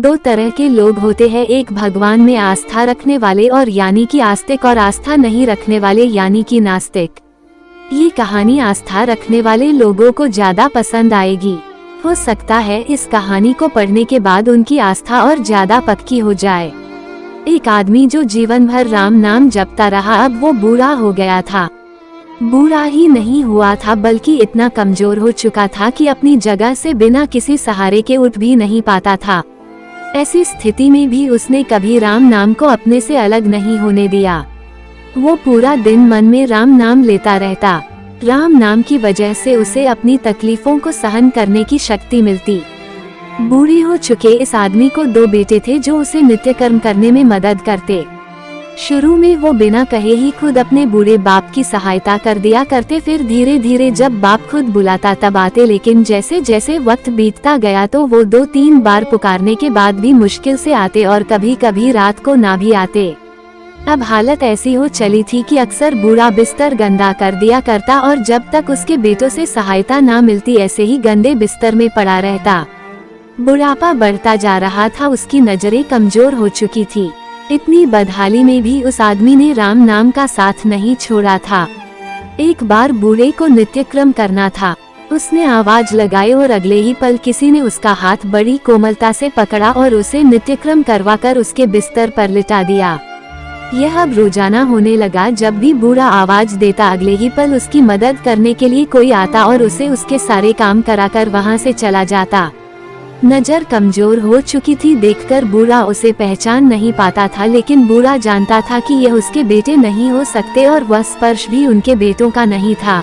दो तरह के लोग होते हैं, एक भगवान में आस्था रखने वाले और यानी कि आस्तिक, और आस्था नहीं रखने वाले यानी कि नास्तिक। ये कहानी आस्था रखने वाले लोगों को ज्यादा पसंद आएगी। हो सकता है इस कहानी को पढ़ने के बाद उनकी आस्था और ज्यादा पक्की हो जाए। एक आदमी जो जीवन भर राम नाम जपता रहा, अब वो बूढ़ा हो गया था। बूढ़ा ही नहीं हुआ था बल्कि इतना कमजोर हो चुका था कि अपनी जगह से बिना किसी सहारे के उठ भी नहीं पाता था। ऐसी स्थिति में भी उसने कभी राम नाम को अपने से अलग नहीं होने दिया। वो पूरा दिन मन में राम नाम लेता रहता। राम नाम की वजह से उसे अपनी तकलीफों को सहन करने की शक्ति मिलती। बूढ़े हो चुके इस आदमी को दो बेटे थे जो उसे नित्य कर्म करने में मदद करते। शुरू में वो बिना कहे ही खुद अपने बूढ़े बाप की सहायता कर दिया करते, फिर धीरे धीरे जब बाप खुद बुलाता तब आते, लेकिन जैसे जैसे वक्त बीतता गया तो वो 2-3 बार पुकारने के बाद भी मुश्किल से आते और कभी कभी रात को ना भी आते। अब हालत ऐसी हो चली थी कि अक्सर बूढ़ा बिस्तर गंदा कर दिया करता और जब तक उसके बेटों से सहायता ना मिलती ऐसे ही गंदे बिस्तर में पड़ा रहता। बुढ़ापा बढ़ता जा रहा था, उसकी नजरें कमजोर हो चुकी थी। इतनी बदहाली में भी उस आदमी ने राम नाम का साथ नहीं छोड़ा था। एक बार बूढ़े को नित्य क्रम करना था। उसने आवाज लगाई और अगले ही पल किसी ने उसका हाथ बड़ी कोमलता से पकड़ा और उसे नित्य क्रम करवाकर उसके बिस्तर पर लिटा दिया। यह अब रोजाना होने लगा। जब भी बूढ़ा आवाज देता अगले ही पल उसकी मदद करने के लिए कोई आता और उसे उसके सारे काम कराकर वहां से चला जाता। नजर कमजोर हो चुकी थी, देखकर बूढ़ा उसे पहचान नहीं पाता था, लेकिन बूढ़ा जानता था कि यह उसके बेटे नहीं हो सकते और वह स्पर्श भी उनके बेटों का नहीं था।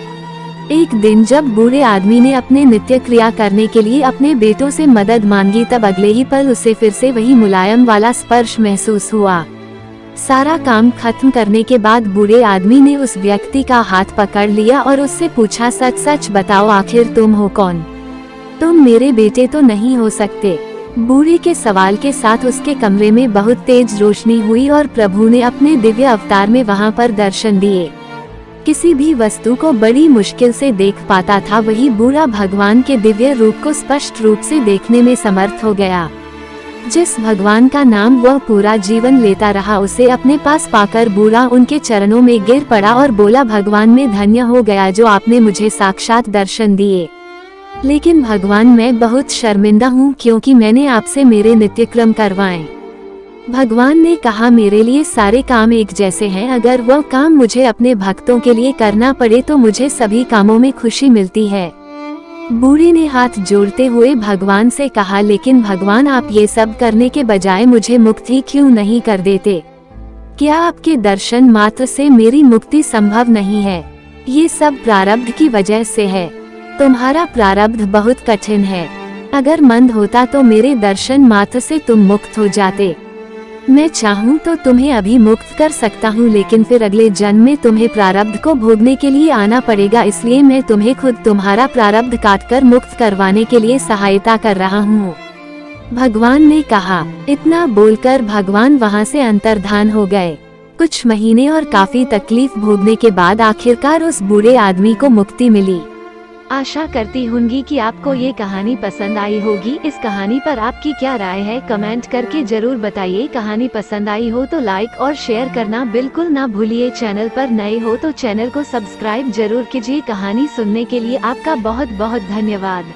एक दिन जब बूढ़े आदमी ने अपने नित्य क्रिया करने के लिए अपने बेटों से मदद मांगी तब अगले ही पल उसे फिर से वही मुलायम वाला स्पर्श महसूस हुआ। सारा काम खत्म करने के बाद बूढ़े आदमी ने उस व्यक्ति का हाथ पकड़ लिया और उससे पूछा, सच सच बताओ आखिर तुम हो कौन? तुम मेरे बेटे तो नहीं हो सकते। बूढ़े के सवाल के साथ उसके कमरे में बहुत तेज रोशनी हुई और प्रभु ने अपने दिव्य अवतार में वहां पर दर्शन दिए। किसी भी वस्तु को बड़ी मुश्किल से देख पाता था, वही बूढ़ा भगवान के दिव्य रूप को स्पष्ट रूप से देखने में समर्थ हो गया। जिस भगवान का नाम वह पूरा जीवन लेता रहा, उसे अपने पास पाकर बूढ़ा उनके चरणों में गिर पड़ा और बोला, भगवान मैं धन्य हो गया जो आपने मुझे साक्षात दर्शन दिए। लेकिन भगवान मैं बहुत शर्मिंदा हूँ क्योंकि मैंने आपसे मेरे नित्य क्रम करवाए। भगवान ने कहा, मेरे लिए सारे काम एक जैसे हैं, अगर वह काम मुझे अपने भक्तों के लिए करना पड़े तो मुझे सभी कामों में खुशी मिलती है। बूढ़े ने हाथ जोड़ते हुए भगवान से कहा, लेकिन भगवान आप ये सब करने के बजाय मुझे मुक्त ही क्यों नहीं कर देते? क्या आपके दर्शन मात्र से मेरी मुक्ति संभव नहीं है? ये सब प्रारब्ध की वजह से है। तुम्हारा प्रारब्ध बहुत कठिन है। अगर मंद होता तो मेरे दर्शन मात्र से तुम मुक्त हो जाते। मैं चाहूँ तो तुम्हें अभी मुक्त कर सकता हूँ, लेकिन फिर अगले जन्म में तुम्हें प्रारब्ध को भोगने के लिए आना पड़ेगा, इसलिए मैं तुम्हें खुद तुम्हारा प्रारब्ध काटकर मुक्त करवाने के लिए सहायता कर रहा हूँ। भगवान ने कहा। इतना बोलकर भगवान वहाँ से अंतर्धान हो गए। कुछ महीने और काफी तकलीफ भोगने के बाद आखिरकार उस बूढ़े आदमी को मुक्ति मिली। आशा करती हूँगी कि आपको ये कहानी पसंद आई होगी। इस कहानी पर आपकी क्या राय है कमेंट करके जरूर बताइए। कहानी पसंद आई हो तो लाइक और शेयर करना बिल्कुल ना भूलिए। चैनल पर नए हो तो चैनल को सब्सक्राइब जरूर कीजिए। कहानी सुनने के लिए आपका बहुत बहुत धन्यवाद।